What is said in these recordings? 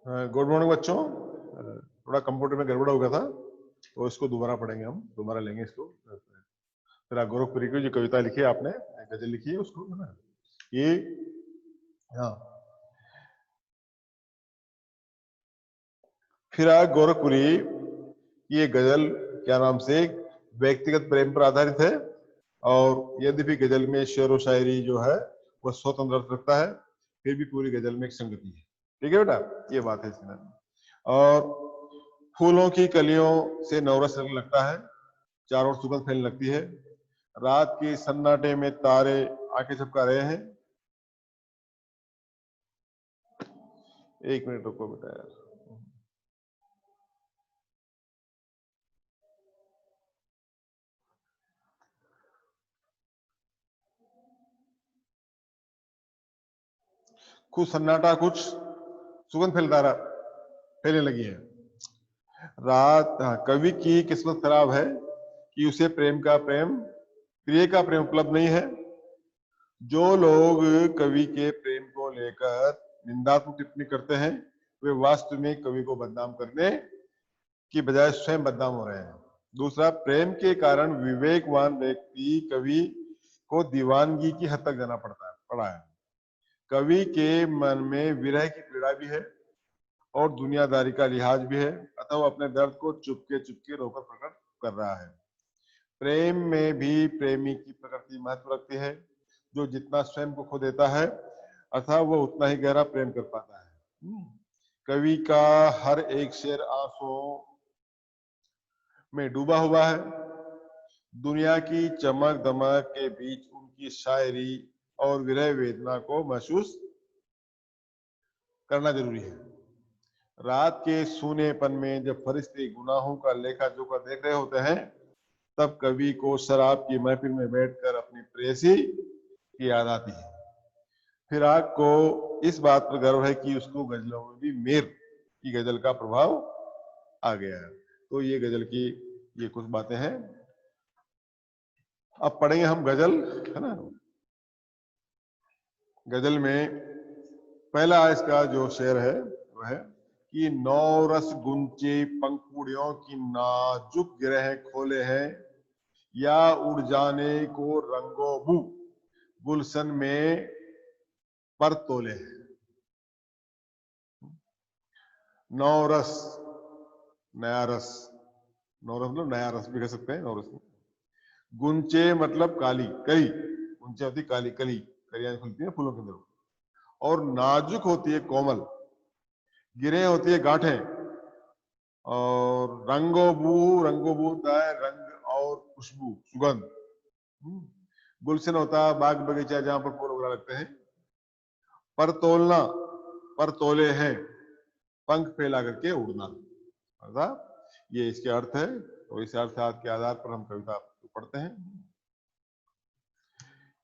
Good morning बच्चों। थोड़ा computer में गड़बड़ हो गया था तो इसको दोबारा पढ़ेंगे, हम दोबारा लेंगे इसको। फिर गोरखपुरी की जो कविता लिखी है आपने, गजल लिखी है उसको, है ना ये। हाँ, फिर गोरखपुरी ये गजल क्या नाम से व्यक्तिगत प्रेम पर आधारित है, और यद्यपि गजल में शेर व शायरी जो है वह स्वतंत्र अर्थ रखता है, फिर भी पूरी गजल में एक संगति है। ठीक है बेटा, ये बात है इसमें। और फूलों की कलियों से नवरस लगता है, चारों ओर सुगंध फैलने लगती है, रात के सन्नाटे में तारे आके झपका रहे हैं। एक मिनट रुको बेटा यार, कुछ सन्नाटा कुछ सुगंध फैलने लगी है। रात, हाँ, कवि की किस्मत खराब है कि उसे प्रिय का प्रेम उपलब्ध नहीं है। जो लोग कवि के प्रेम को लेकर निंदात्मक टिप्पणी करते हैं वे वास्तव में कवि को बदनाम करने की बजाय स्वयं बदनाम हो रहे हैं। दूसरा, प्रेम के कारण विवेकवान व्यक्ति कवि को दीवानगी की हद तक जाना पड़ा है। कवि के मन में विरह की पीड़ा भी है और दुनियादारी का लिहाज भी है, अतः वो अपने दर्द को चुपके रोकर प्रकट कर रहा है। प्रेम में भी प्रेमी की प्रकृति महत्व रखती है, जो जितना स्वयं को खो देता है अतः वो उतना ही गहरा प्रेम कर पाता है। कवि का हर एक शेर आंसुओं में डूबा हुआ है। दुनिया की चमक दमक के बीच उनकी शायरी और विरह वेदना को महसूस करना जरूरी है। रात के सूनेपन में जब फरिश्ते गुनाहों का लेखा जोखा देख रहे होते हैं, तब कवि को शराब की महफिल में बैठकर अपनी प्रेयसी की याद आती है। फिर को इस बात पर गर्व है कि उसको गजलों में भी मीर की गजल का प्रभाव आ गया है। तो ये गजल की ये कुछ बातें हैं। अब पढ़ेंगे हम गजल, है ना। गजल में पहला इसका जो शेर है वह है कि नौ रस गुंचे पंखुड़ियों की नाजुक गिरह खोले हैं, या उड़ जाने को रंगोबू गुलशन में पर तोले हैं। नौ रस, नया रस, नौ रस मतलब नया रस भी कह सकते हैं। नौ रस गुंचे मतलब काली कली, गुंचे होती काली कली, कलियां खुलती है फूलों के अंदर, और नाजुक होती है कोमल, गिरे होती है गांठें, और रंगोबू होता है रंग और खुशबू सुगंध। गुलशन होता है बाग बगीचा जहां पर फूल वगैरह लगते हैं। पर तोलना, पर तोले हैं पंख फैला करके उड़ना, अर्थात ये इसके अर्थ है। तो इस अर्थ के आधार पर हम कविता पढ़ते हैं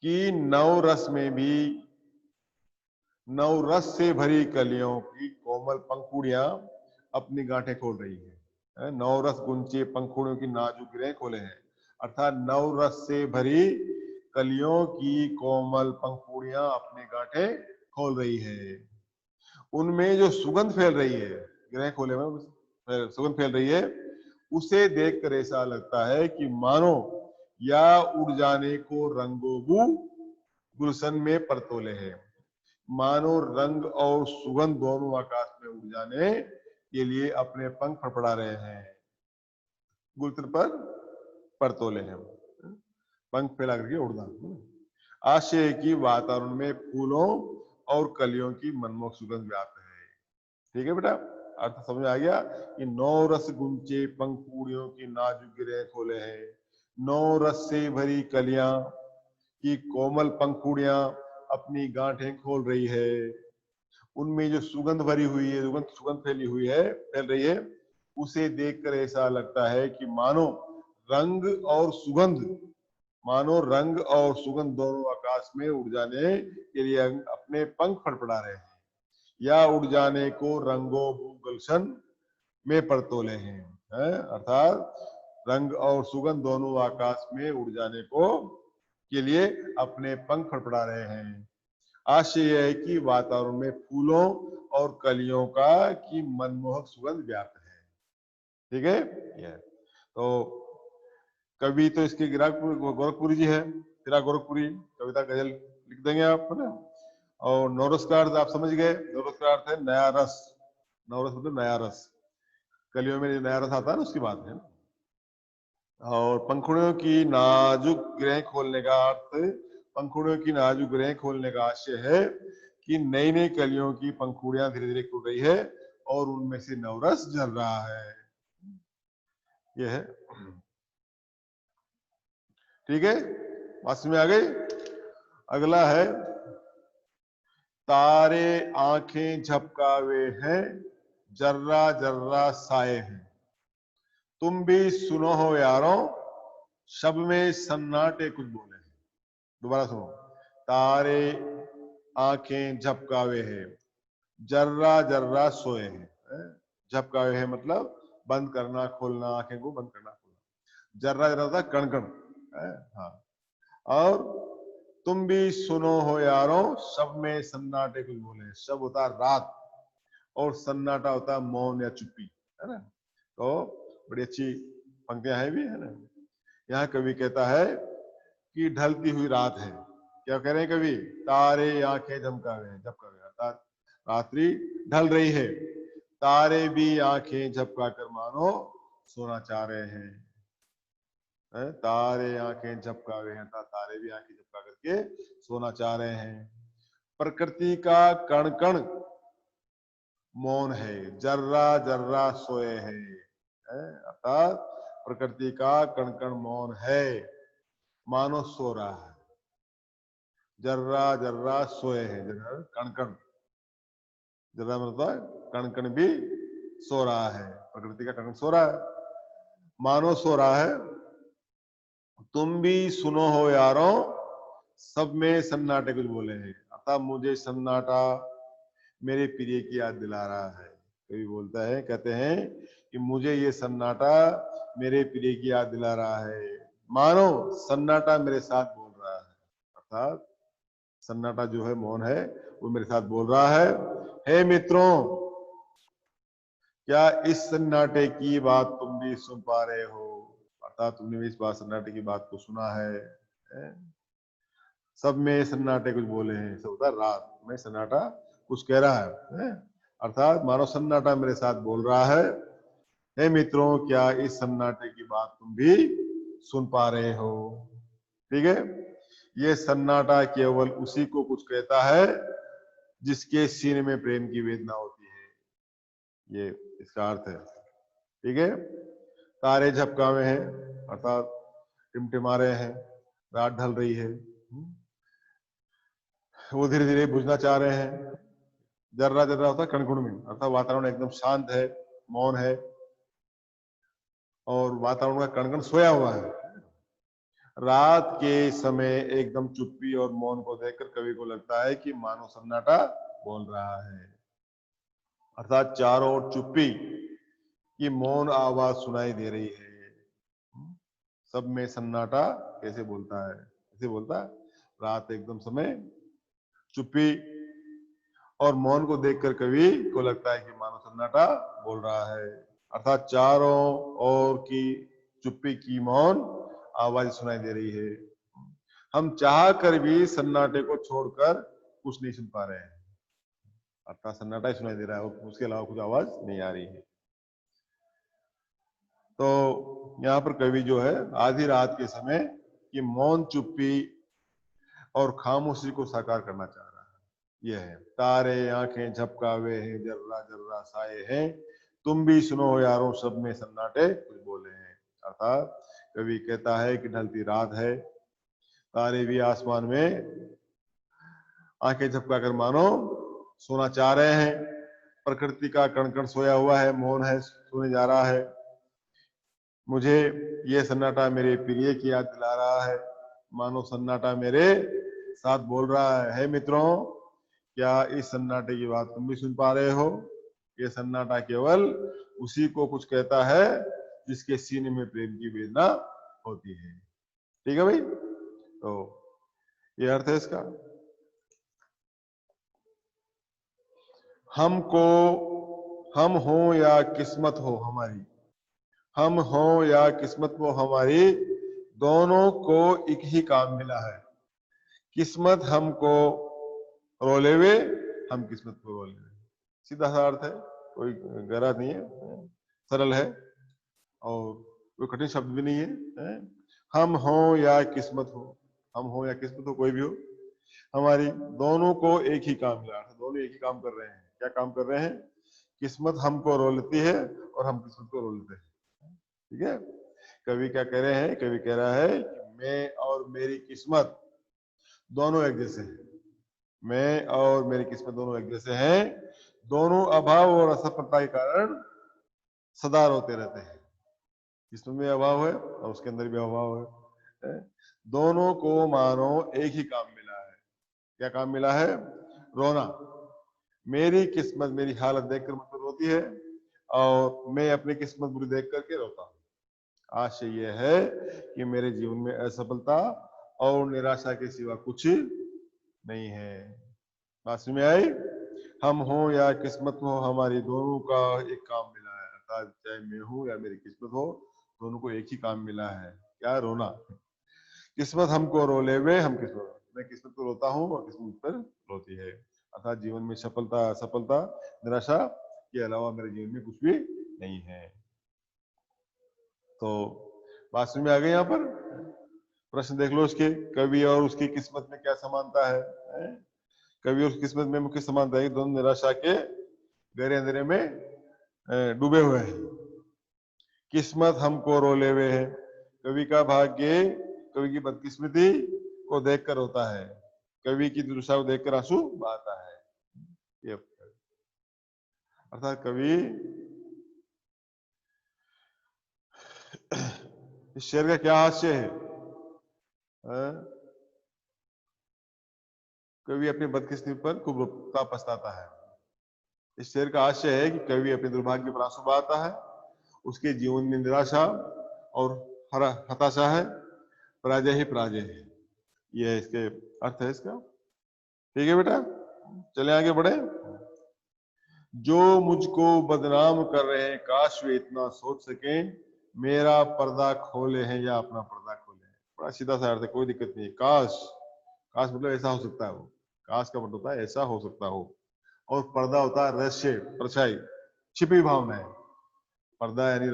कि नव रस से भरी कलियों की कोमल पंखुड़ियां अपनी गांठें खोल रही है। नव रस गुंचे पंखुड़ियों की नाजुक गिरें खोले हैं, अर्थात नव रस से भरी कलियों की कोमल पंखुड़ियां अपनी गांठें खोल रही है। उनमें जो सुगंध फैल रही है, गिरें खोले में सुगंध फैल रही है, उसे देखकर ऐसा लगता है कि मानो या उड़ जाने को रंगोबू गुलशन में परतोले है। मानो रंग और सुगंध दोनों आकाश में उड़ जाने के लिए अपने पंख फड़फड़ा रहे हैं, गुलशन पर परतोले हैं, पंख फैला करके उड़ना। आशय की वातावरण में फूलों और कलियों की मनमोहक सुगंध व्याप्त है। ठीक है बेटा, अर्थ समझ आ गया कि नौ रस गुंचे पंखुड़ियों की नाजुक गिरे खोले हैं, नौ रस से भरी कलियां की कोमल पंखुड़ियां अपनी गांठें खोल रही है। उनमें जो सुगंध भरी हुई है, सुगंध फैल रही है, उसे देखकर ऐसा लगता है कि रंग और सुगंध मानो रंग और सुगंध दोनों आकाश में उड़ जाने के लिए अपने पंख फड़फड़ा रहे हैं, या उड़ जाने को रंगो गुलशन में परतोले हैं। अर्थात रंग और सुगंध दोनों आकाश में उड़ जाने को के लिए अपने पंख फड़फड़ा रहे हैं। आशय यह है कि वातावरण में फूलों और कलियों का की मनमोहक सुगंध व्याप्त है। ठीक है, यह तो कवि तो इसके गोरखपुरी जी है, फिरा गोरखपुरी कविता गजल लिख देंगे आप, है ना। और नौरस का अर्थ आप समझ गए, नौरस का अर्थ है नया रस, नौरस मतलब नया रस, कलियों में जो नया रस आता है ना उसकी बात है। और पंखुड़ियों की नाजुक ग्रह खोलने का अर्थ, पंखुड़ियों की नाजुक ग्रह खोलने का आशय है कि नई नई कलियों की पंखुड़ियां धीरे धीरे खुल रही है और उनमें से नवरस झर रहा है। यह है, ठीक है, बात में आ गई। अगला है तारे आंखें झपकावे हैं, जर्रा जर्रा साए हैं, तुम भी सुनो हो यारों, शब में सन्नाटे कुछ बोले हैं। दोबारा सुनो, तारे आंखें झपकावे हैं, जर्रा जर्रा सोए हैं। झपकावे हैं मतलब बंद करना खोलना, आंखें को बंद करना खोलना। जर्रा जर्रा होता है कण कण, हाँ। और तुम भी सुनो हो यारों, सब में सन्नाटे कुछ बोले। शब होता है रात और सन्नाटा होता है मौन या चुप्पी, है ना। तो बड़ी अच्छी पंक्तियां हैं भी, है ना। यहाँ कवि कहता है कि ढलती हुई रात है। क्या कह रहे हैं कवि? तारे आंखें झपकावे हैं, झपकावे अर्थात रात्रि ढल रही है, तारे भी आंखें झपका कर मानो सोना चाह रहे हैं। तारे आंखें झपकावे हैं, तारे भी आंखें झपका करके सोना चाह रहे हैं। प्रकृति का कण कण मौन है, जर्रा जर्रा सोए हैं। अर्थात प्रकृति का कण कण मौन है, मानो सो रहा है। जर्रा जर्रा सोए हैं, जर्रा कण कण, जर्रा मतलब कण कण भी सो रहा है, प्रकृति का कण कण सो रहा है, मानो सो रहा है। तुम भी सुनो हो यारों, सब में सन्नाटे कुछ बोले हैं। अतः मुझे सन्नाटा मेरे प्रिय की याद दिला रहा है। कभी बोलता है, कहते हैं कि मुझे ये सन्नाटा मेरे प्रिय की याद दिला रहा है, मानो सन्नाटा मेरे साथ बोल रहा है। अर्थात सन्नाटा जो है, मौन है, वो मेरे साथ बोल रहा है, हे मित्रों, क्या इस सन्नाटे की बात तुम भी सुन पा रहे हो? अर्थात तुमने भी इस बात सन्नाटे की बात को सुना है? सब में सन्नाटे कुछ बोले हैं, सब होता रात में सन्नाटा कुछ कह रहा है? अर्थात मानो सन्नाटा मेरे साथ बोल रहा है, हे मित्रों, क्या इस सन्नाटे की बात तुम भी सुन पा रहे हो? ठीक है, ये सन्नाटा केवल उसी को कुछ कहता है जिसके सीने में प्रेम की वेदना होती है। ये इसका अर्थ है। ठीक है, तारे झपकावे हैं अर्थात टिमटिमा रहे हैं, रात ढल रही है, वो धीरे धीरे बुझना चाह रहे हैं। जर्रा जर्रा होता है कणकुण में, अर्थात वातावरण एकदम शांत है, मौन है, और वातावरण का कण कण सोया हुआ है। रात के समय एकदम चुप्पी और मौन को देखकर कवि को लगता है कि मानो सन्नाटा बोल रहा है। अर्थात चारों ओर चुप्पी की मौन आवाज सुनाई दे रही है। सब में सन्नाटा कैसे बोलता है? कैसे बोलता है? रात एकदम समय चुप्पी और मौन को देखकर कवि को लगता है कि मानो सन्नाटा बोल रहा है। अर्थात चारों ओर की चुप्पी की मौन आवाज सुनाई दे रही है। हम चाह कर भी सन्नाटे को छोड़कर कुछ नहीं सुन पा रहे हैं। अर्थात सन्नाटा ही सुनाई दे रहा है, उसके अलावा कुछ आवाज नहीं आ रही है। तो यहाँ पर कवि जो है आधी रात के समय की मौन चुप्पी और खामोशी को साकार करना चाह रहा है। यह है, तारे आंखें झपकावे हैं, जर्रा जर्रा साए हैं, तुम भी सुनो यारों, सब में सन्नाटे कुछ बोले हैं। अर्थात कवि कहता है कि ढलती रात है, तारे भी आसमान में आंखें झपकाकर मानो सोना चाह रहे हैं, प्रकृति का कण कण सोया हुआ है, मौन है, सोने जा रहा है। मुझे ये सन्नाटा मेरे प्रिय की याद दिला रहा है, मानो सन्नाटा मेरे साथ बोल रहा है, हे मित्रों, क्या इस सन्नाटे की बात तुम भी सुन पा रहे हो? ये सन्नाटा केवल उसी को कुछ कहता है जिसके सीने में प्रेम की वेदना होती है। ठीक है भाई, तो ये अर्थ है इसका। हमको, हम हो या किस्मत हो हमारी, हम हो या किस्मत हो हमारी, दोनों को एक ही काम मिला है। किस्मत हमको रोले हुए, हम किस्मत को रोले हुए। सीधा सा अर्थ है, कोई गहरा नहीं है, सरल है और कोई कठिन शब्द भी नहीं है। हम हो या किस्मत हो, हम हो या किस्मत हो, कोई भी हो, हमारी दोनों को एक ही काम मिला है। दोनों एक ही काम कर रहे हैं। क्या काम कर रहे हैं? किस्मत हमको रो लेती है और हम किस्मत को रो लेते हैं। ठीक है। कवि क्या कह रहे हैं? कवि कह रहा है कि मैं और मेरी किस्मत दोनों एक जैसे हैं। मैं और मेरी किस्मत दोनों एक जैसे हैं। दोनों अभाव और असफलता के कारण सदा रोते रहते हैं। किस्मत में अभाव है और उसके अंदर भी अभाव है। दोनों को मानो एक ही काम मिला है। क्या काम मिला है? रोना। मेरी किस्मत मेरी हालत देखकर मुझ पर रोती है और मैं अपनी किस्मत बुरी देख करके रोता हूँ। आशय यह है कि मेरे जीवन में असफलता और निराशा के सिवा कुछ नहीं है। बात समझ में आई? हम हो या किस्मत हो, हमारी दोनों का एक काम मिला है। अर्थात चाहे मैं हूं या मेरी किस्मत हो, दोनों को एक ही काम मिला है। क्या? रोना। किस्मत हमको रोले हुए, हम किस्मत, मैं किस्मत को रोता हूँ और किस्मत पर रोती है। अर्थात जीवन में सफलता असफलता निराशा के अलावा मेरे जीवन में कुछ भी नहीं है। तो बात समझ में आ गई? यहाँ पर प्रश्न देख लो उसके, कवि और उसकी किस्मत में क्या समानता है? कवि और उसकी किस्मत में मुख्य समानता है, दोनों निराशा के गहरे अंधेरे में डूबे हुए हैं। किस्मत हमको रोले हुए है। कवि का भाग्य, कवि की बदकिस्मती को देखकर होता है। कवि की दुर्दशा को देखकर आंसू बहाता है। ये अर्थात कवि इस शेर का क्या हास्य है? कवि अपनी बदकिस्मती पर खूब रोता पछताता है। इस शेर का आशय है कि कवि अपने दुर्भाग्य पर आंसू बहाता है। उसके जीवन में निराशा और हताशा है, पराजय ही पराजय है। यह इसके अर्थ है इसका। ठीक है बेटा, चले आगे बढ़े। जो मुझको बदनाम कर रहे हैं, काश वे इतना सोच सके, मेरा पर्दा खोले हैं या अपना पर्दा खोले हैं। बड़ा सीधा सा अर्थ है, कोई दिक्कत नहीं है। काश, काश मतलब ऐसा हो सकता है हो। काश का मतलब होता है ऐसा हो सकता हो, और पर्दा होता है रहस्य, परछाई, छिपी भावना है। पर्दा यानी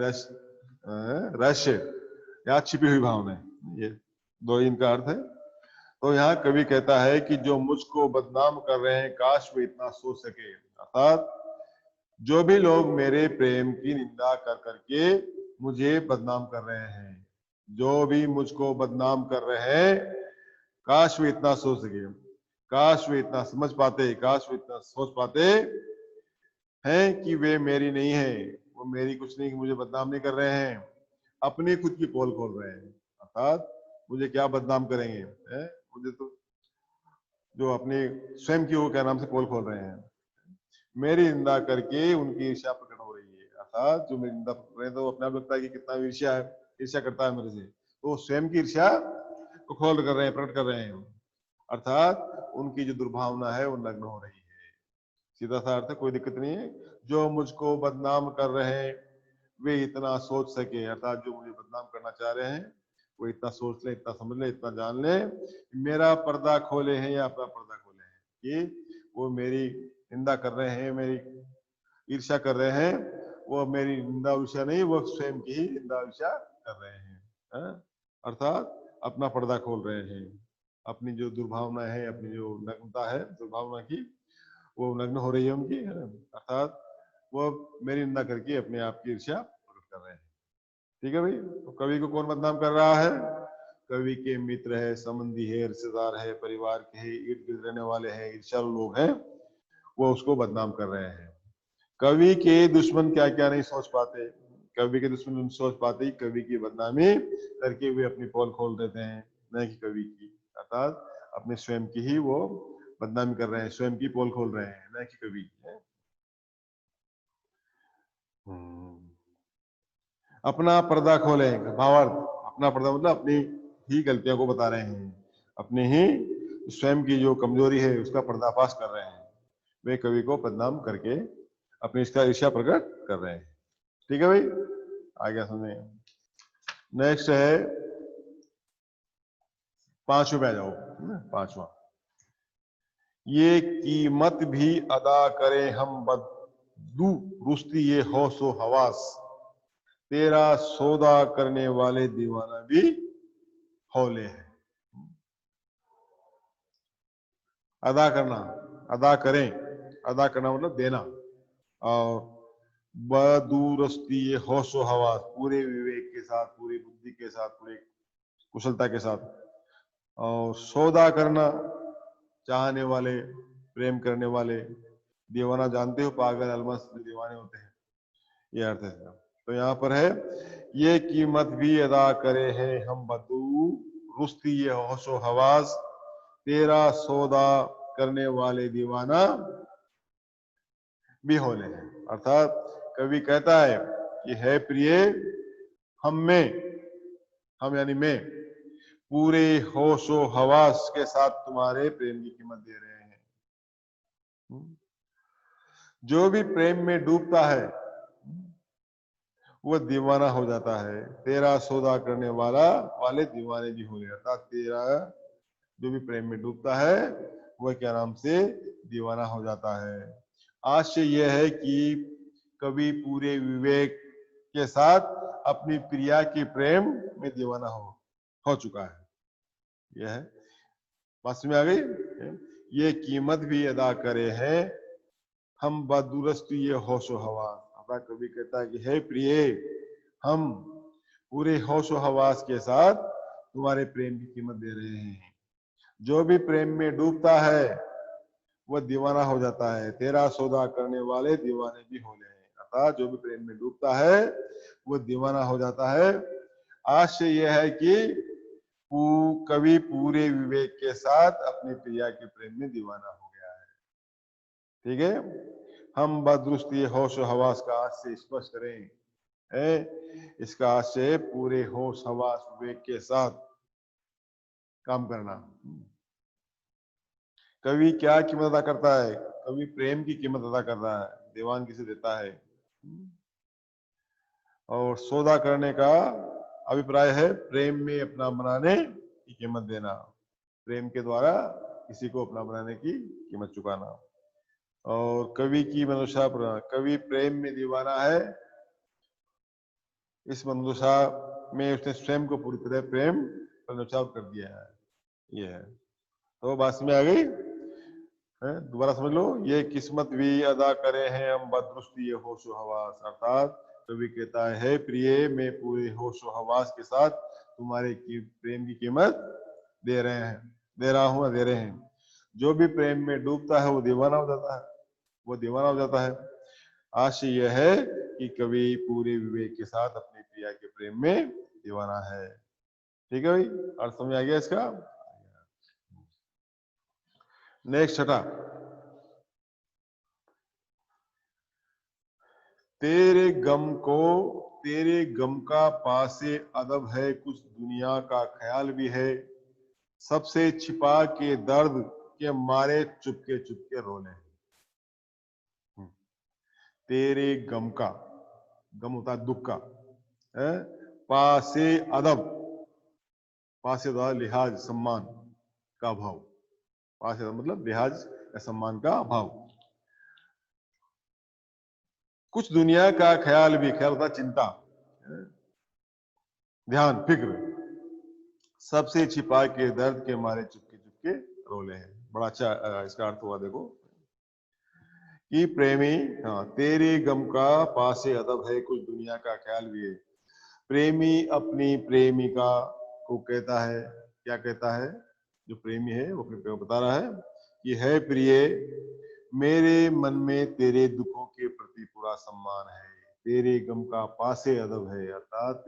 रहस्य या छिपी हुई भावना है। ये दो इनका अर्थ है। तो यहाँ कवि कहता है कि जो मुझको बदनाम कर रहे हैं, काश वे इतना सोच सके। अर्थात जो भी लोग मेरे प्रेम की निंदा कर करके मुझे बदनाम कर रहे हैं, जो भी मुझको बदनाम कर रहे हैं, काश वे इतना सोच सके, काश वे इतना समझ पाते, काश वे इतना सोच पाते हैं कि वे मेरी नहीं है, वो मेरी कुछ नहीं, कि मुझे बदनाम नहीं कर रहे हैं, अपनी खुद की पोल खोल रहे हैं। अर्थात मुझे क्या बदनाम करेंगे, मुझे तो जो अपने स्वयं की वो क्या नाम से पोल खोल रहे हैं, मेरी निंदा करके उनकी ईर्ष्या प्रकट हो रही है। अर्थात जो मेरी निंदा कर रहे हैं, तो अपने आप लगता है कि कितना ईर्ष्या है, ईर्ष्या करता है मेरे से, तो स्वयं की ईर्ष्या को खोल कर रहे हैं, प्रकट कर रहे हैं। अर्थात उनकी जो दुर्भावना है वो नग्न हो रही है। सीधा सा अर्थ है, कोई दिक्कत नहीं है। जो मुझको बदनाम कर रहे हैं वे इतना सोच सके, अर्थात जो मुझे बदनाम करना चाह रहे हैं वो इतना सोच ले, इतना समझ ले, इतना जान ले, मेरा पर्दा खोले हैं या अपना पर्दा खोले हैं, कि वो मेरी निंदा कर रहे हैं, मेरी ईर्ष्या कर रहे हैं, वो मेरी निंदा ईर्ष्या नहीं, वो स्वयं की ही निंदा ईर्ष्या कर रहे हैं। अर्थात अपना पर्दा खोल रहे हैं, अपनी जो दुर्भावना है, अपनी जो नग्नता है दुर्भावना की, वो नग्न हो रही है उनकी, अर्थात वो मेरी निंदा करके अपने आप की ईर्ष्या प्रकट कर रहे हैं। ठीक है भाई। तो कवि को कौन बदनाम कर रहा है? कवि के मित्र है, संबंधी है, रिश्तेदार है, परिवार के है, इर्द गिर्द रहने वाले हैं, ईर्ष्यालु लोग हैं, वो उसको बदनाम कर रहे हैं। कवि के दुश्मन क्या क्या नहीं सोच पाते, कवि के दुश्मन नहीं सोच पाते, कवि की बदनामी करके वे अपनी पोल खोल देते हैं, न कि कवि की। अर्थात अपने स्वयं की ही वो बदनामी कर रहे हैं, स्वयं की पोल खोल रहे हैं, न कि कवि की। अपना पर्दा खोले, भावार्थ अपना पर्दा मतलब अपनी ही गलतियों को बता रहे हैं, अपनी ही स्वयं की जो कमजोरी है उसका पर्दाफाश कर रहे हैं। वे कवि को बदनाम करके अपनी इसका ईर्ष्या प्रकट कर रहे हैं। ठीक है भाई, आ गया समझ में। नेक्स्ट है पांचवें पे आ जाओ। पांचवा, ये कीमत भी अदा करें हम बदू रुस्ती ये हौसो हवास, तेरा सौदा करने वाले दीवाना भी हौले हैं। अदा करना, अदा करें, अदा करना मतलब देना, और बदूरस्ती ये हौसो हवास, पूरे विवेक के साथ, पूरी बुद्धि के साथ, पूरी कुशलता के साथ, और सौदा करना, चाहने वाले, प्रेम करने वाले, दीवाना जानते हो पागल अलमस्त जो दीवाने होते हैं, ये अर्थ है। तो यहाँ पर है ये कीमत भी अदा करे हैं हम बदू रुस्ती ये होशो हवास, तेरा सौदा करने वाले दीवाना भी होने हैं। अर्थात कवि कहता है कि है प्रिय, हम में, हम यानी मैं, पूरे होशो हवास के साथ तुम्हारे प्रेम की कीमत दे रहे हैं। जो भी प्रेम में डूबता है वो दीवाना हो जाता है, तेरा सौदा करने वाले दीवाने भी हो गए। अर्थात तेरा जो भी प्रेम में डूबता है वह क्या नाम से दीवाना हो जाता है। आशय यह है कि कवि पूरे विवेक के साथ अपनी प्रिया के प्रेम में दीवाना हो चुका है। यह है, बात में आ गई। ये कीमत भी अदा करे हैं हम बदुरस्त ये होशो हवा। कवि कहता है कि हे प्रिय, हम पूरे होशो हवास के साथ तुम्हारे प्रेम की कीमत दे रहे हैं। जो भी प्रेम में डूबता है वह दीवाना हो जाता है, तेरा सौदा करने वाले दीवाने भी होने हैं। अर्थात जो भी प्रेम में डूबता है वह दीवाना हो जाता है। आशय यह है कि कवि पूरे विवेक के साथ अपनी प्रिया के प्रेम में दीवाना हो गया है। ठीक है, हम बदरुस्ती होश हवास का आज से स्पष्ट करें है, इसका आशय पूरे होश हवास विवेक के साथ काम करना। कवि क्या कीमत अदा करता है? कवि प्रेम की कीमत अदा कर रहा है, दीवान किसे देता है। और सौदा करने का अभिप्राय है प्रेम में अपना बनाने की कीमत देना, प्रेम के द्वारा किसी को अपना बनाने की कीमत चुकाना। और कवि की मनोदशा, कवि प्रेम में दीवाना है, इस मनोदशा में उसने स्वयं को पूरी तरह प्रेम पर न्यौछावर कर दिया है। ये है, तो बात में आ गई। दोबारा समझ लो, ये किस्मत भी अदा करे हैं हम बदरुस्ती ये होशो हवास। अर्थात कवि कहता है प्रिय, मैं पूरे होशो हवास के साथ तुम्हारे प्रेम की कीमत दे रहे हैं, दे रहा हूं, दे रहे हैं। जो भी प्रेम में डूबता है वो दीवाना हो जाता है, वो दीवाना हो जाता है। आशय यह है कि कवि पूरे विवेक के साथ अपनी प्रिया के प्रेम में दीवाना है। ठीक है भाई, अर्थ समझ आ गया इसका। नेक्स्ट छठा, तेरे गम का पासे अदब है, कुछ दुनिया का ख्याल भी है, सबसे छिपा के दर्द के मारे चुपके चुपके रोने। तेरे गम का, गम होता है दुख का, है? पासे अदब, पासे द्वारा लिहाज सम्मान का भाव, पासे मतलब लिहाज या सम्मान का अभाव। कुछ दुनिया का ख्याल भी, ख्याल होता चिंता, ध्यान, फिक्र, सबसे छिपा के दर्द के मारे चुपके चुपके रोले हैं। बड़ा अच्छा इसका अर्थ हुआ देखो कि प्रेमी, हाँ, तेरे गम का पासे अदब है, कुछ दुनिया का ख्याल भी है। प्रेमी अपनी प्रेमिका को कहता है, क्या कहता है? जो प्रेमी है वो अपने प्रेम को बता रहा है कि है प्रिय, मेरे मन में तेरे दुखों के प्रति पूरा सम्मान है, तेरे गम का पासे अदब है। अर्थात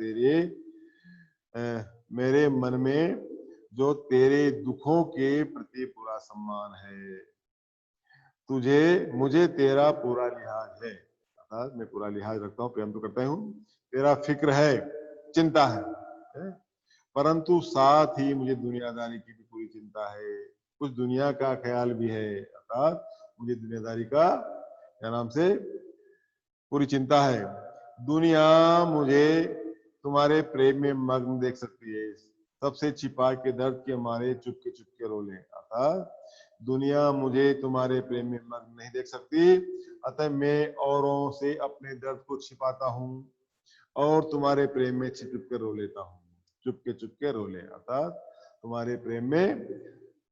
मेरे मन में जो तेरे दुखों के प्रति पूरा सम्मान है, मुझे तेरा पूरा लिहाज है। अर्थात मैं पूरा लिहाज रखता हूँ, प्रेम तो करता हूँ, तेरा फिक्र है, चिंता है? परंतु साथ ही मुझे दुनियादारी की भी पूरी चिंता है, कुछ दुनिया का ख्याल भी है। अर्थात मुझे दुनियादारी का क्या नाम से पूरी चिंता है। दुनिया मुझे तुम्हारे प्रेम में मग्न देख सकती है, सबसे छिपा के दर्द के मारे चुपके रो ले। अर्थात दुनिया मुझे तुम्हारे प्रेम में मग्न नहीं देख सकती, अतः मैं औरों से अपने दर्द को छिपाता हूँ और तुम्हारे प्रेम में छिप कर रो लेता हूँ। चुपके रो ले, अर्थात तुम्हारे प्रेम में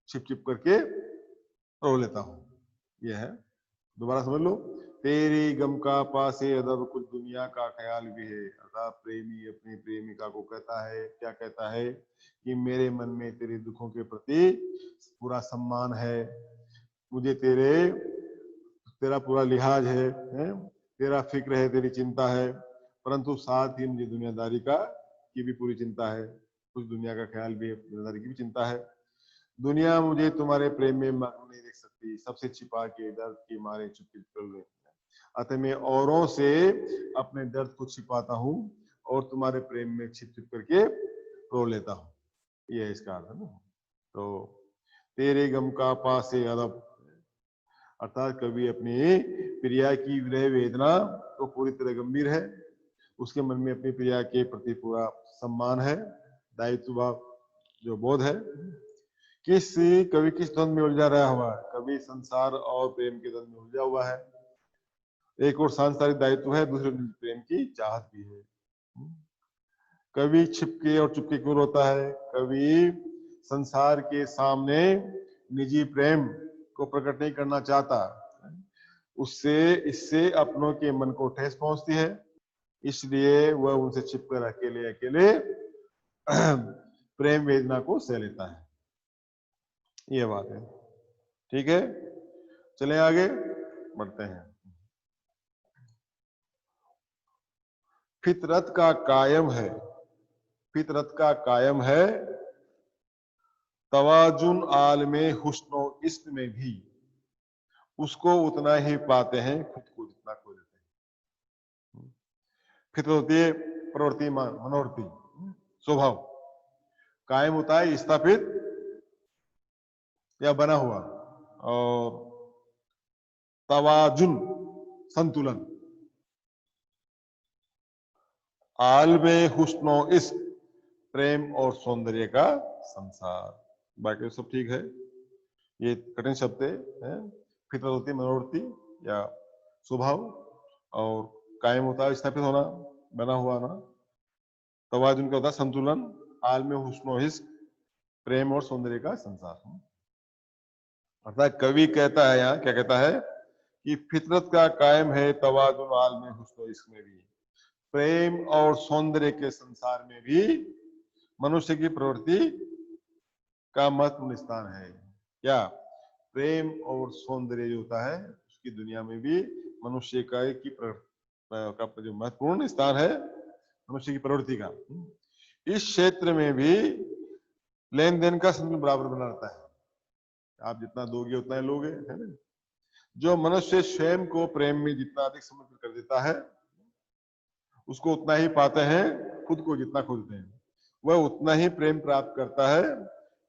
छिप करके रो लेता हूँ। यह है, दोबारा समझ लो। तेरी गम का पासे अदब कुछ दुनिया का ख्याल भी है। अर्थात प्रेमी अपनी प्रेमिका को कहता है, क्या कहता है कि मेरे मन में तेरे दुखों के प्रति पूरा सम्मान है, मुझे तेरा पूरा लिहाज है? तेरा फिक्र है, तेरी चिंता है, परंतु साथ ही मुझे दुनियादारी की भी पूरी चिंता है, कुछ दुनिया का ख्याल भी है, दुनियादारी की भी चिंता है। दुनिया मुझे तुम्हारे प्रेम में मग्न नहीं देख सकती, सबसे छिपा के दर्द के मारे चुप कर रहे। अतः मैं औरों से अपने दर्द को छिपाता हूँ और तुम्हारे प्रेम में छिप करके रो लेता हूँ। यह इसका अर्थ है ना। तो तेरे गम का पासे अदब, अर्थात कभी अपनी प्रिया की विरह वेदना तो पूरी तरह गंभीर है, उसके मन में अपनी प्रिया के प्रति पूरा सम्मान है, दायित्व भाव जो बोध है। कभी किस द्वंद में उलझा रहा हुआ है, कभी संसार और प्रेम के द्वंद में उलझा हुआ है। एक और सांसारिक दायित्व है, दूसरे प्रेम की चाहत भी है। कभी छिपके और चुपके क्यों रोता है, कभी संसार के सामने निजी प्रेम को प्रकट नहीं करना चाहता, इससे अपनों के मन को ठेस पहुंचती है, इसलिए वह उनसे छिपकर अकेले प्रेम वेदना को सह लेता है। ये बात है, ठीक है। चलें आगे बढ़ते हैं। फितरत का कायम है तवाजुन आलमे हुस्नो इश्क में भी, उसको उतना ही पाते हैं खुद को जितना खो देते हैं। फितरत होती है प्रवृत्ति, मनोवृत्ति, स्वभाव। कायम होता है स्थापित या बना हुआ, और तवाजुन संतुलन। आलमे हुस्नो इश्क प्रेम और सौंदर्य का संसार। बाकी सब ठीक है, ये कठिन शब्द है। फितरत होती है मनोवृत्ति या स्वभाव, और कायम होता है स्थापित होना, बना हुआ ना। तवाजुन का होता है संतुलन, आल में हुस्नो इश्क प्रेम और सौंदर्य का संसार। अर्थात कवि कहता है, यहाँ क्या कहता है कि फितरत का कायम है तवाजुन आल में हुस्नो इश्क में भी, प्रेम और सौंदर्य के संसार में भी मनुष्य की प्रवृत्ति का महत्वपूर्ण स्थान है। क्या प्रेम और सौंदर्य जो होता है उसकी दुनिया में भी मनुष्य का जो महत्वपूर्ण स्थान है, मनुष्य की प्रवृत्ति का। इस क्षेत्र में भी लेन देन का संतुलन बराबर बना रहता है। आप जितना दोगे उतना ही लोगे, है ना। जो मनुष्य स्वयं को प्रेम में जितना अधिक समर्पित कर देता है उसको उतना ही पाते हैं, खुद को जितना खोजते हैं वह उतना ही प्रेम प्राप्त करता है।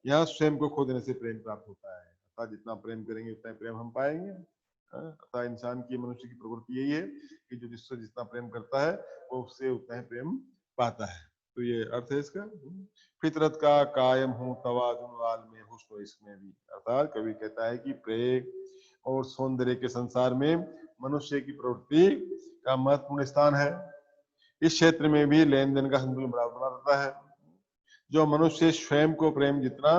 यहाँ स्वयं को खो देने से प्रेम प्राप्त होता है, अर्थात जितना प्रेम करेंगे उतना ही प्रेम हम पाएंगे। अर्थात इंसान की, मनुष्य की प्रवृत्ति यही है कि जो जिससे जितना प्रेम करता है वो उससे उतना ही प्रेम पाता है। तो ये अर्थ है इसका। फितरत का कायम हूँ तवाजुन वाल में हुस्न इसमें भी, अर्थात कवि कहता है कि प्रेम और सौंदर्य के संसार में मनुष्य की प्रवृत्ति का महत्वपूर्ण स्थान है। इस क्षेत्र में भी लेन देन का संतुलन बराबर बना रहता है। जो मनुष्य स्वयं को प्रेम जितना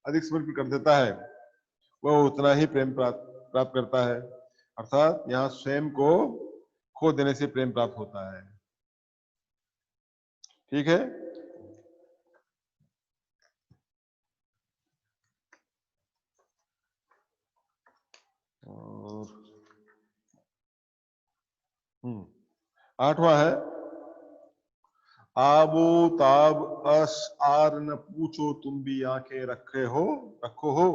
अधिक समर्पित कर देता है वह उतना ही प्रेम प्राप्त करता है। अर्थात यहाँ स्वयं को खो देने से प्रेम प्राप्त होता है। ठीक है। और 8वां है, आबो ताब अश आर न पूछो तुम भी आंखें रखो हो,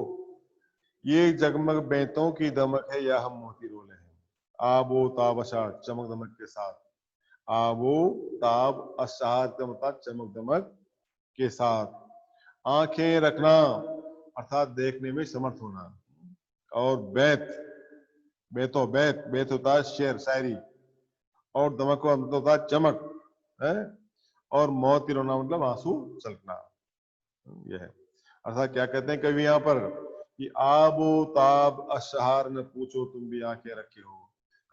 ये जगमग बेंतों की दमक है या हम मोती रोले हैं। आबो ताब अशार चमक दमक के साथ, आबो ताब अशार का मतलब चमक दमक के साथ, आंखें रखना अर्थात देखने में समर्थ होना, और बैत बेतो बैत, बैत होता है शेर शायरी, और दमक का मतलब होता है चमक है, और मौत रोना मतलब आंसू छलकना। यह है अर्थात क्या कहते हैं कवि यहाँ पर कि आबो ताब अशहार न पूछो तुम भी आंखें रखे हो।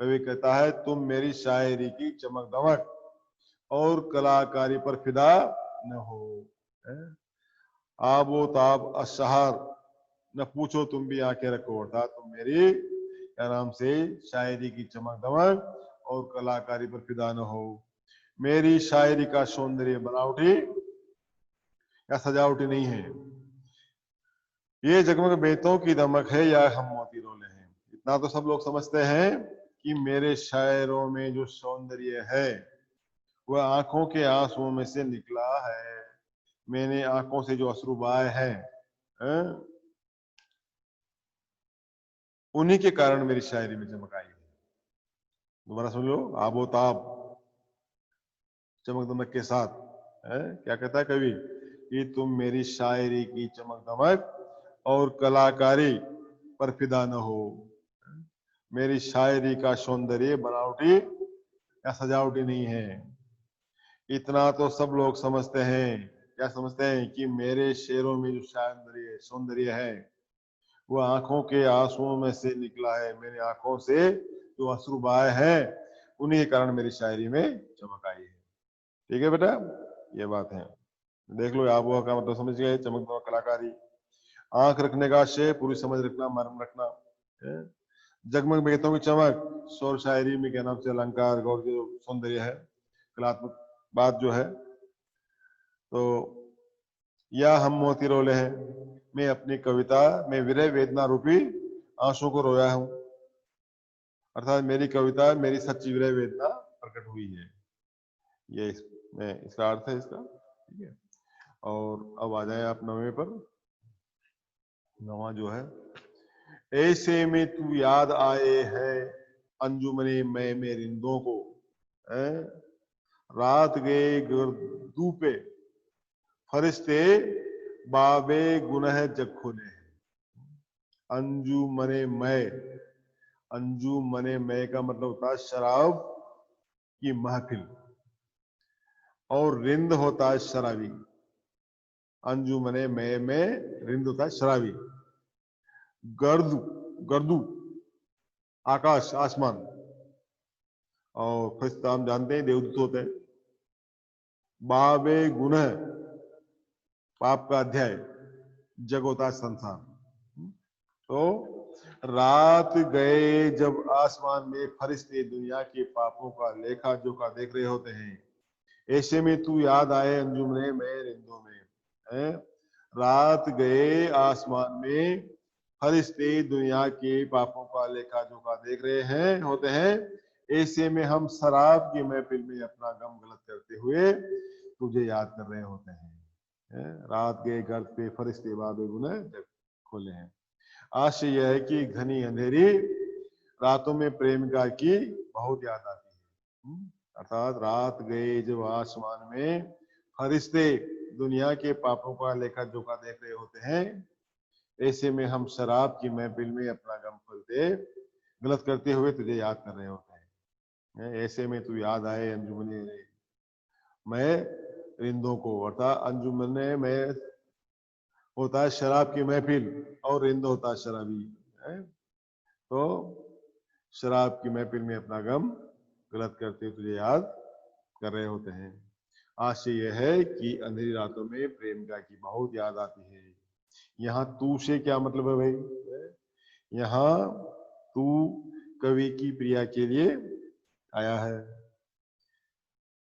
कवि कहता है तुम मेरी शायरी की चमक दमक और कलाकारी पर फिदा न हो। आबो ताब अशहार न पूछो तुम भी आंखें रखो, अर्थात तुम मेरी क्या नाम से शायरी की चमक दमक और कलाकारी पर फिदा न हो। मेरी शायरी का सौंदर्य बनावटी या सजावटी नहीं है, ये जगमग बेतों की दमक है या हम मोती रोले हैं। इतना तो सब लोग समझते हैं कि मेरे शायरों में जो सौंदर्य है वह आंखों के आंसुओं में से निकला है। मैंने आंखों से जो अश्रु बहाए हैं, उन्हीं के कारण मेरी शायरी में चमक आई है। दोबारा सुन लो, आबो ताब चमक दमक के साथ है क्या कहता है कवि कि तुम मेरी शायरी की चमक दमक और कलाकारी पर फिदा न हो। मेरी शायरी का सौंदर्य बनावटी या सजावटी नहीं है। इतना तो सब लोग समझते हैं, क्या समझते हैं कि मेरे शेरों में जो सौंदर्य है वो आंखों के आंसुओं में से निकला है। मेरी आंखों से जो अश्रु बहाए हैं उन्हीं के कारण मेरी शायरी में चमक आई है। ठीक है बेटा, ये बात है। देख लो आबोह का मतलब समझ गए, चमक दमक कलाकारी। आंख रखने का आशय पूरी समझ रखना, मर्म रखना है। जगमग बेतों की चमक शौर शायरी में क्या नाम से अलंकार गौर जो सौंदर्य है, कलात्मक बात जो है। तो या हम मोती रोले हैं, मैं अपनी कविता में विरह वेदना रूपी आंसू को रोया हूं, अर्थात मेरी कविता मेरी सच्ची विरह वेदना प्रकट हुई है। ये इसका अर्थ है इसका। ठीक है, और अब आ जाए आप नवे पर। नवा जो है, ऐसे में तू याद आए है अंजुमने मैं रिंदों को, है? रात गए गर्दू पे फरिश्ते बाबे गुनह जग खोले। अंजू मने मैं का मतलब होता है शराब की महफिल, और रिंद होता है शराबी। अंजू मने मैं में रिंद होता है शराबी। गर्दू गर्दू आकाश आसमान, और फरिश्ता हम जानते हैं देवदूत होते हैं। बाबे गुनह पाप का अध्याय, जग होता है संसार। तो रात गए जब आसमान में फरिश्ते दुनिया के पापों का लेखा जोखा देख रहे होते हैं, ऐसे में तू याद आए अंजुमने में रिंदों में, है? रात गए आसमान में फरिश्ते दुनिया के पापों का लेखा जोखा देख रहे हैं होते हैं, ऐसे में हम शराब की महफिल में अपना गम गलत करते हुए तुझे याद कर रहे होते हैं। रात गए घर पे फरिश्ते बाबे गुनह जग खोले हैं। आशय यह है कि घनी अंधेरी रातों में प्रेमिका की बहुत याद आती है। अर्थात रात गए जब आसमान में फरिश्ते दुनिया के पापों का लेखा जोखा देख रहे होते हैं, ऐसे में हम शराब की महफिल में अपना गम खोलते गलत करते हुए तुझे याद कर रहे होते हैं। ऐसे में तू याद आए अंजुमने मैं रिंदों को, अर्थात अंजुमने में होता है शराब की महफिल और रिंद होता है शराबी, है? तो शराब की महफिल में अपना गम गलत करते तुझे याद कर रहे होते हैं। आशय यह है कि अंधेरी रातों में प्रेमिका की बहुत याद आती है। यहाँ तू से क्या मतलब है भाई? यहाँ तू कवि की प्रिया के लिए आया है।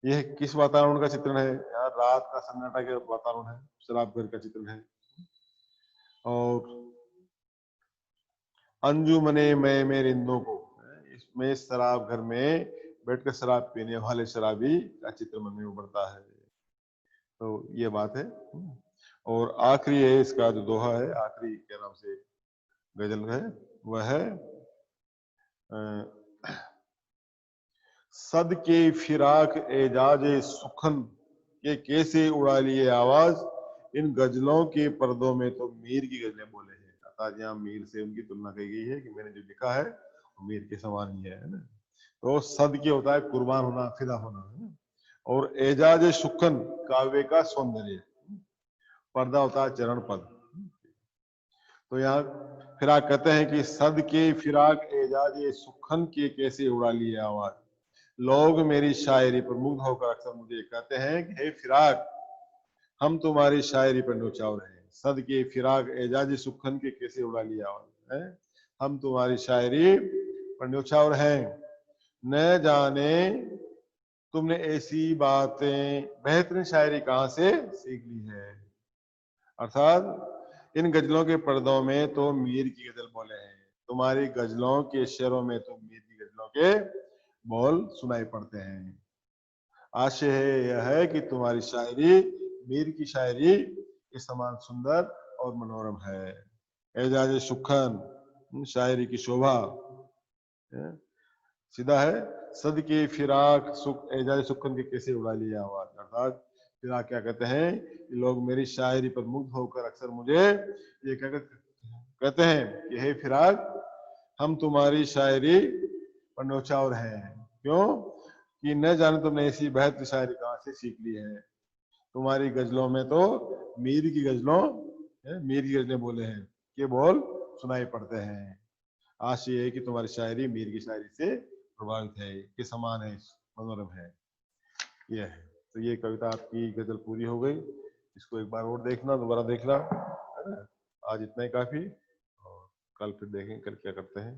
यह किस वातावरण का चित्रण है? यार रात का सन्नाटा का वातावरण है, शराब घर का चित्रण है। और अंजुमने में रिंदों को, इसमें शराब घर में बैठकर शराब पीने वाले शराबी का चित्र मन में उभरता है। तो ये बात है। और आखिरी है इसका जो दोहा है, आखिरी के नाम से गजल है, वह है सद के फिराक एजाजे सुखन के कैसे उड़ा लिए आवाज, इन गजलों के पर्दों में तो मीर की गजलें बोले हैं। अर्थात यहाँ मीर से उनकी तुलना की गई है कि मैंने जो लिखा है मीर के समान ही है ना। तो सद के होता है कुर्बान होना, फिदा होना, है ना। और एजाज सुखन काव्य का सौंदर्य, पर्दा होता है चरण पद। तो यहाँ फिराक कहते हैं कि सद के फिराक एजाज सुखन के कैसे उड़ा लिए आवाज, लोग मेरी शायरी पर मुग्ध होकर अक्सर मुझे कहते हैं कि हे फिराक, हम तुम्हारी शायरी पर न्योछावर हैं। सद के फिराक एजाज सुखन के कैसे उड़ा लिया आवाज है, हम तुम्हारी शायरी पर न्योछावर हैं। न जाने तुमने ऐसी बातें बेहतरीन शायरी कहाँ से सीख ली है। अर्थात इन गजलों के पर्दों में तो मीर की गजल बोले हैं, तुम्हारी गजलों के शेरों में तो मीर की गजलों के बोल सुनाई पड़ते हैं। आशय है यह है कि तुम्हारी शायरी मीर की शायरी के समान सुंदर और मनोरम है। एजाज सुखन शायरी की शोभा सीधा है, सद के फिराक सुख एजाज सुखन के कैसे उड़ा लिया आवाज। अर्थात फिराक क्या कहते हैं कि लोग मेरी शायरी पर मुग्ध होकर अक्सर मुझे ये कहते हैं कि हे फिराक, हम तुम्हारी शायरी पर न्योछावर हैं। क्यों कि न जाने तुमने ऐसी बेहतरीन शायरी कहाँ से सीख ली है। तुम्हारी गजलों में तो मीर की गजलों मीर की गजलें बोले हैं कि बोल सुनाई पड़ते हैं। आशय है कि तुम्हारी शायरी मीर की शायरी से प्रभावित है, के समान है, मनोरम है। ये है। तो ये कविता आपकी गजल पूरी हो गई। इसको एक बार और देखना, दोबारा देखना, है ना। आज इतना ही काफी, और कल फिर देखें कल क्या करते हैं।